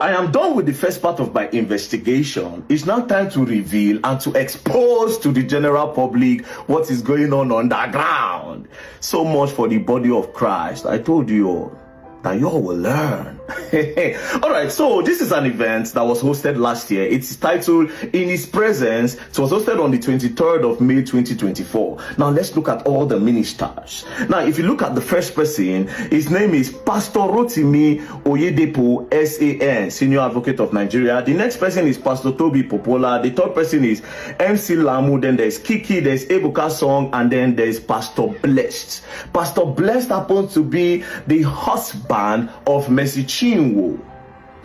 I am done with the first part of my investigation. It's now time to reveal and to expose to the general public what is going on underground. So much for the body of Christ. I told you that you all will learn. All right, so this is an event that was hosted last year. It's titled In His Presence. It was hosted on the 23rd of May 2024. Now let's look at all the ministers. Now if you look at the first person, his name is Pastor Rotimi Oyedepo SAN, Senior Advocate of Nigeria. The next person is Pastor Toby Popola. The third person is MC Lamu. Then there's Kiki, there's Ebuka Song, and then there's Pastor Blessed. Pastor Blessed happens to be the husband of Mercy Chinwo.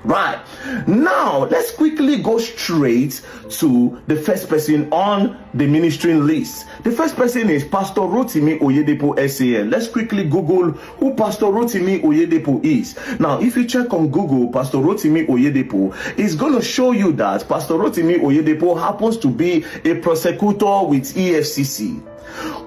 Right now, let's quickly go straight to the first person on the ministering list. The first person is Pastor Rotimi Oyedepo SAN. Let's quickly Google who Pastor Rotimi Oyedepo is. Now, if you check on Google, Pastor Rotimi Oyedepo is going to show you that Pastor Rotimi Oyedepo happens to be a prosecutor with EFCC.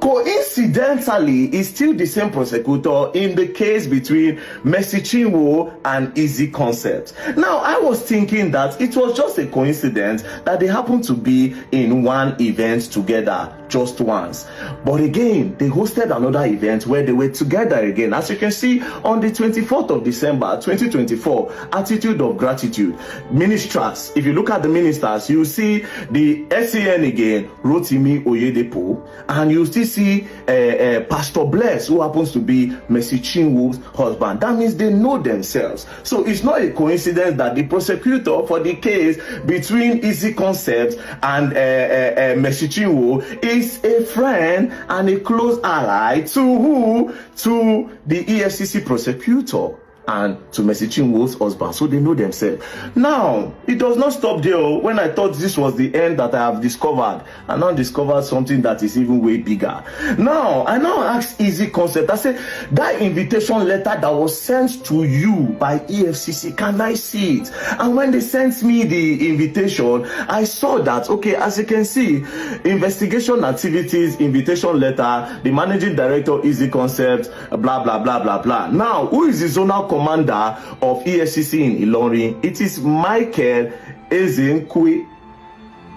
Coincidentally, is still the same prosecutor in the case between Mercy Chinwo and Easy Concept. Now, I was thinking that it was just a coincidence that they happened to be in one event together just once. But again, they hosted another event where they were together again. As you can see, on the 24th of December 2024, Attitude of Gratitude. Ministers, if you look at the ministers, you see the SAN again, Rotimi Oyedepo, and you still see Pastor Bless, who happens to be Mercy Chinwo's husband. That means they know themselves. So it's not a coincidence that the prosecutor for the case between Easy Concept and Mercy Chinwo is a friend and a close ally to who? To the EFCC prosecutor and to Mercy Chinwo's husband. So they know themselves. Now, it does not stop there. When I thought this was the end that I have discovered, I now discovered something that is even way bigger. Now, I now asked Easy Concept, I said, that invitation letter that was sent to you by EFCC, can I see it? And when they sent me the invitation, I saw that, okay, as you can see, investigation activities, invitation letter, the managing director, Easy Concept, blah, blah, blah, blah, blah. Now, who is the zonal commander of EFCC in Ilorin? It is Michael Ezenkwe.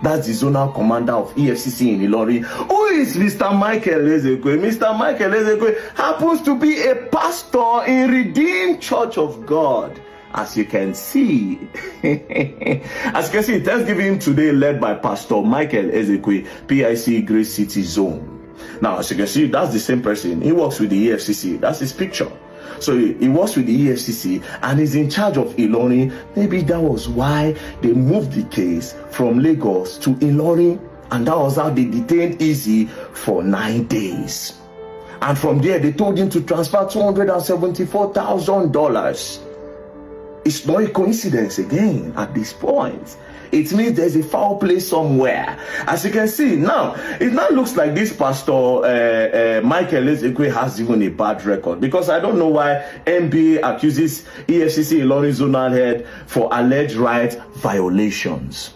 That's the zonal commander of EFCC in Ilorin. Who is Mr. Michael Ezenkwe? Mr. Michael Ezenkwe happens to be a pastor in Redeemed Church of God. As you can see, Thanksgiving today led by Pastor Michael Ezenkwe, PIC Grace City Zone. Now, as you can see, that's the same person. He works with the EFCC. That's his picture. So he works with the EFCC and is in charge of Ilorin. Maybe that was why they moved the case from Lagos to Ilorin, and that was how they detained Easy for 9 days. And from there, they told him to transfer $274,000. It's not a coincidence again at this point. It means there's a foul play somewhere. As you can see now, it now looks like this Pastor Michael Ezenkwe has even a bad record, because I don't know why NBA accuses EFCC Ilorin zonal head for alleged right violations.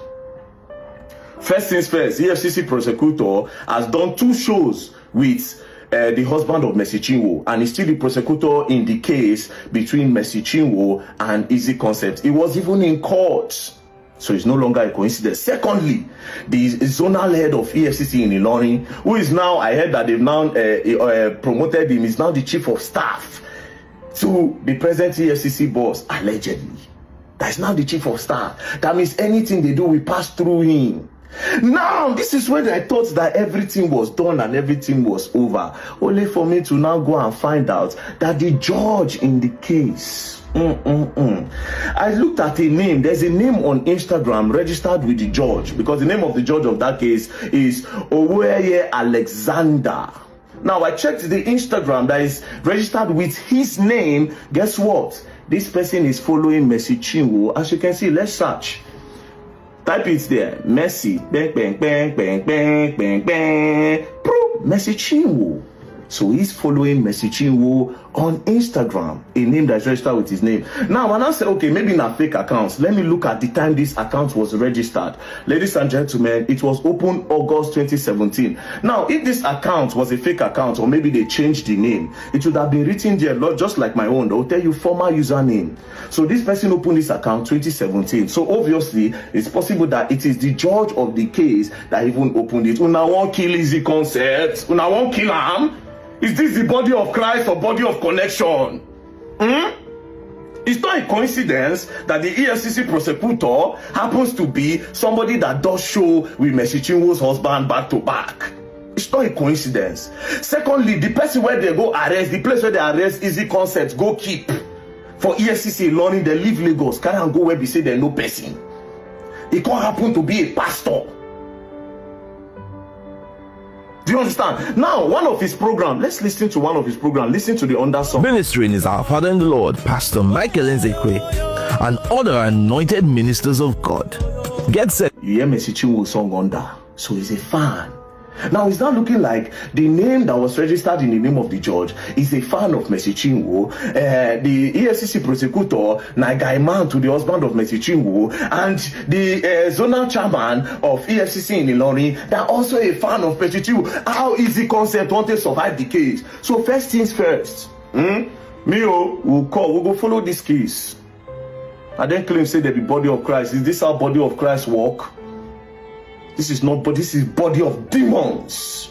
First things first, EFCC prosecutor has done 2 shows with the husband of Mercy Chinwo, and is still the prosecutor in the case between Mercy Chinwo and Easy Concept. He was even in court. So it's no longer a coincidence. Secondly, the zonal head of EFCC in Ilorin, who is now, I heard that they've now promoted him, is now the chief of staff to the present EFCC boss, allegedly. That's now the chief of staff. That means anything they do will pass through him. Now, this is when I thought that everything was done and everything was over, only for me to now go and find out that the judge in the case, I looked at a name. There's a name on Instagram registered with the judge, because the name of the judge of that case is Oweye Alexander. Now, I checked the Instagram that is registered with his name. Guess what? This person is following Mercy Chinwo. As you can see, let's search. Type it there. Mercy, bang, bang, bang, bang, bang, bang, bang. Mercy Chinwo. So he's following Mercy Chinwo on Instagram, a name that's registered with his name. Now, when I say, okay, maybe not fake accounts, let me look at the time this account was registered. Ladies and gentlemen, it was opened August 2017. Now, if this account was a fake account, or maybe they changed the name, it would have been written there, just like my own. They'll tell you former username. So this person opened this account 2017. So obviously, it's possible that it is the judge of the case that even opened it. Una won't kill easy concept. Una won't kill him. Is this the body of Christ or body of connection? It's not a coincidence that the EFCC prosecutor happens to be somebody that does show with Mercy Chinwo's husband back to back. It's not a coincidence. Secondly, the person where they go arrest, the place where they arrest easy concepts, go keep. For EFCC learning, they leave Lagos, carry and go where they say there's no person. It can't happen to be a pastor. Do you understand? Now, one of his programs, let's listen to one of his programs. Listen to the under song. Ministering is our Father in the Lord, Pastor Michael Nzekwe, and other anointed ministers of God. Get set. You hear Mercy Chinwo song under, so he's a fan. Now, it's not looking like the name that was registered in the name of the judge is a fan of Mercy Chinwo. The EFCC prosecutor, Nagai Man, to the husband of Mercy Chinwo, and the zonal chairman of EFCC in Ilorin, they're also a fan of Mercy Chinwo. How easy concept want to survive the case? So first things first, we'll go follow this case. I then claim say the body of Christ. Is this how body of Christ work? This is not, but this is body of demons.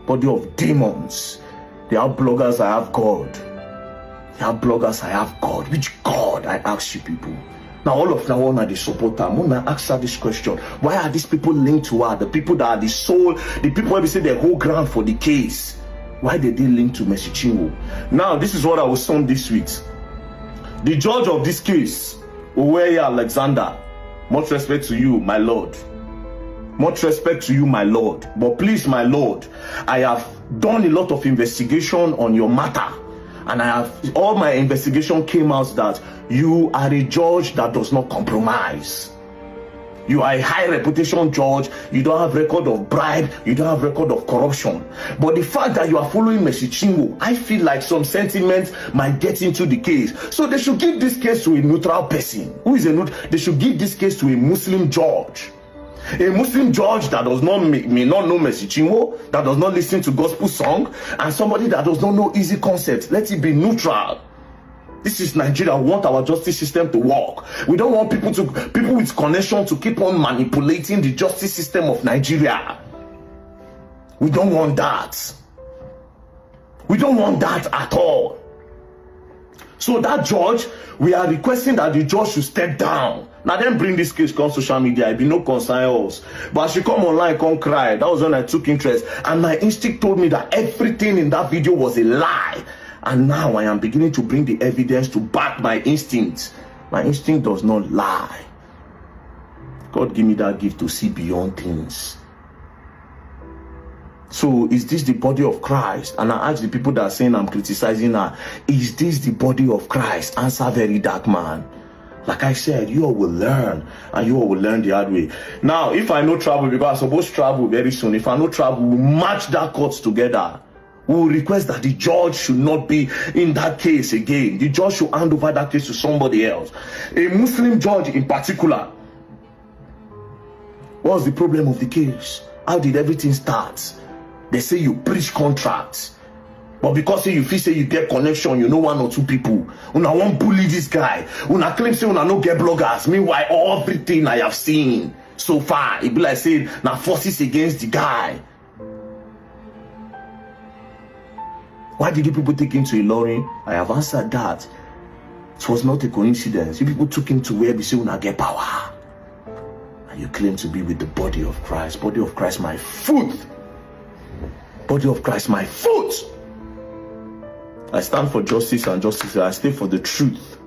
Body of demons. They are bloggers, I have God. They are bloggers, I have God. Which God, I ask you people? Now all of now on the supporter, I'm gonna ask her this question. Why are these people linked to her? The people that are the soul, the people where we say they go ground for the case. Why did they link to Mercy Chinwo? Now this is what I will sum this with. The judge of this case, Oweye Alexander, much respect to you, my Lord. Much respect to you, my Lord. But please, my Lord, I have done a lot of investigation on your matter. And all my investigation came out that you are a judge that does not compromise. You are a high reputation judge. You don't have record of bribe. You don't have record of corruption. But the fact that you are following Mercy Chinwo, I feel like some sentiment might get into the case. So they should give this case to a neutral person. Who is a neutral? They should give this case to a Muslim judge. A Muslim judge that does not may not know Mercy Chinwo, that does not listen to gospel song, and somebody that does not know easy concepts. Let it be neutral. This is Nigeria. We want our justice system to work. We don't want people with connection to keep on manipulating the justice system of Nigeria. We don't want that. We don't want that at all. So that judge, we are requesting that the judge should step down. Now then bring this case on social media. It be no concern us. But she come online, come cry. That was when I took interest. And my instinct told me that everything in that video was a lie. And now I am beginning to bring the evidence to back my instinct. My instinct does not lie. God give me that gift to see beyond things. So is this the body of Christ? And I ask the people that are saying I'm criticizing her, is this the body of Christ? Answer very dark man. Like I said, you all will learn, and you all will learn the hard way. Now, if I know travel, because I'm supposed to travel very soon, if I know travel, we'll match that courts together. We will request that the judge should not be in that case again. The judge should hand over that case to somebody else. A Muslim judge in particular. What's the problem of the case? How did everything start? They say you breach contracts. But because you feel say you get connection, you know one or two people. Una won't bully this guy. Una claim say una no get bloggers. Meanwhile, everything I have seen so far, it be like saying now forces against the guy. Why did you people take him to Ilorin? I have answered that. It was not a coincidence. You people took him to where they say una get power. And you claim to be with the body of Christ. Body of Christ, my foot. Body of Christ, my foot. I stand for justice and justice. I stay for the truth.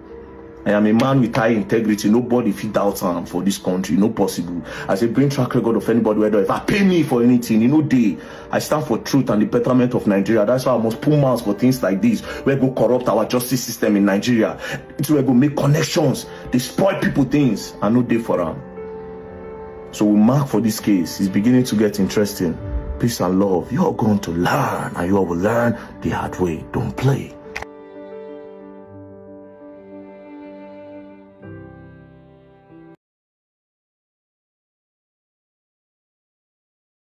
I am a man with high integrity. Nobody fit doubt him for this country. No possible. As a brain track record of anybody, whether if I pay me for anything, I stand for truth and the betterment of Nigeria. That's why I must pull mouths for things like this. Where go corrupt our justice system in Nigeria. It's where go make connections. They spoil people things. I no day for them. So we mark for this case. It's beginning to get interesting. peace and love. You are going to learn, and you will learn the hard way. Don't play.